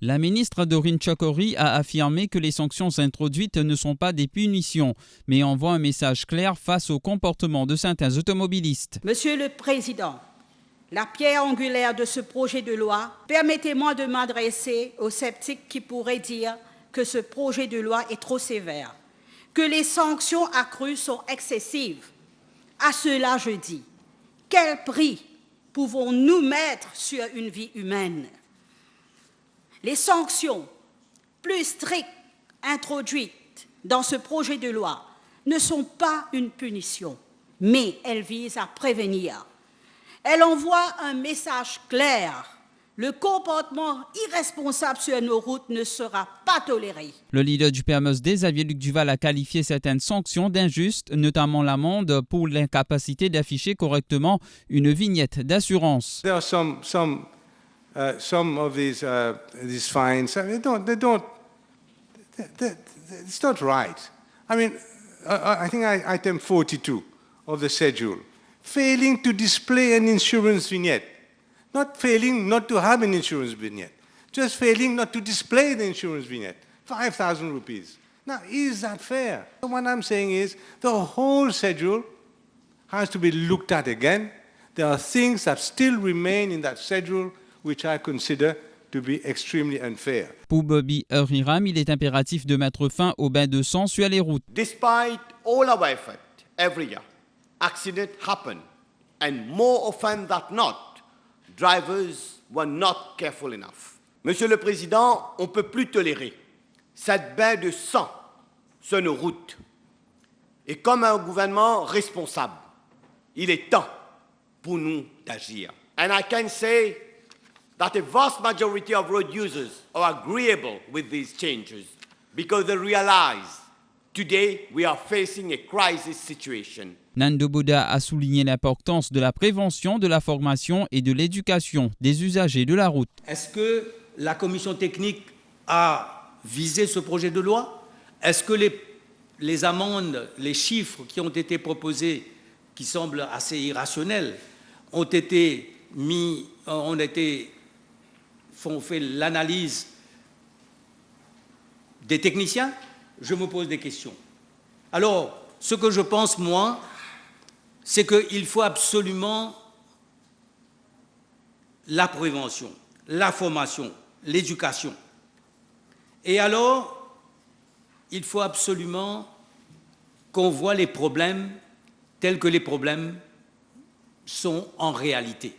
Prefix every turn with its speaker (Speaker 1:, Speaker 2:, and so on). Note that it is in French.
Speaker 1: La ministre Dorine Chokori a affirmé que les sanctions introduites ne sont pas des punitions, mais envoient un message clair face au comportement de certains automobilistes.
Speaker 2: Monsieur le Président, la pierre angulaire de ce projet de loi, permettez-moi de m'adresser aux sceptiques qui pourraient dire que ce projet de loi est trop sévère, que les sanctions accrues sont excessives. À cela, je dis, quel prix pouvons-nous mettre sur une vie humaine? Les sanctions plus strictes introduites dans ce projet de loi ne sont pas une punition, mais elles visent à prévenir. Elles envoient un message clair. Le comportement irresponsable sur nos routes ne sera pas toléré.
Speaker 1: Le leader du PMSD, Xavier Luc Duval, a qualifié certaines sanctions d'injustes, notamment l'amende pour l'incapacité d'afficher correctement une vignette d'assurance.
Speaker 3: There are some of these fines. It's not right. I mean, I think item 42 of the schedule, failing to display an insurance vignette. Not failing not to have an insurance vignette, just failing not to display the insurance vignette. 5,000 rupees. Now, is that fair? What I'm saying is the whole schedule has to be looked at again. There are things that still remain in that schedule which I consider to be extremely unfair.
Speaker 1: Pour Bobby Hiram, il est impératif de mettre fin aux bains de sang sur les routes.
Speaker 4: Despite all our effort, every year, accidents happen, and more often than not, drivers were not careful enough. Monsieur le Président, on ne peut plus tolérer cette baie de sang sur nos routes. Et comme un gouvernement responsable, il est temps pour nous d'agir. And I can say that a vast majority of road users are agreeable with these changes because they realize today we are facing a crisis situation.
Speaker 1: Nando Boda a souligné l'importance de la prévention, de la formation et de l'éducation des usagers de la route.
Speaker 5: Est-ce que la commission technique a visé ce projet de loi? Est-ce que les amendes, les chiffres qui ont été proposés, qui semblent assez irrationnels, ont fait l'analyse des techniciens? Je me pose des questions. Alors, ce que je pense, moi, c'est qu'il faut absolument la prévention, la formation, l'éducation. Et alors, il faut absolument qu'on voit les problèmes tels que les problèmes sont en réalité.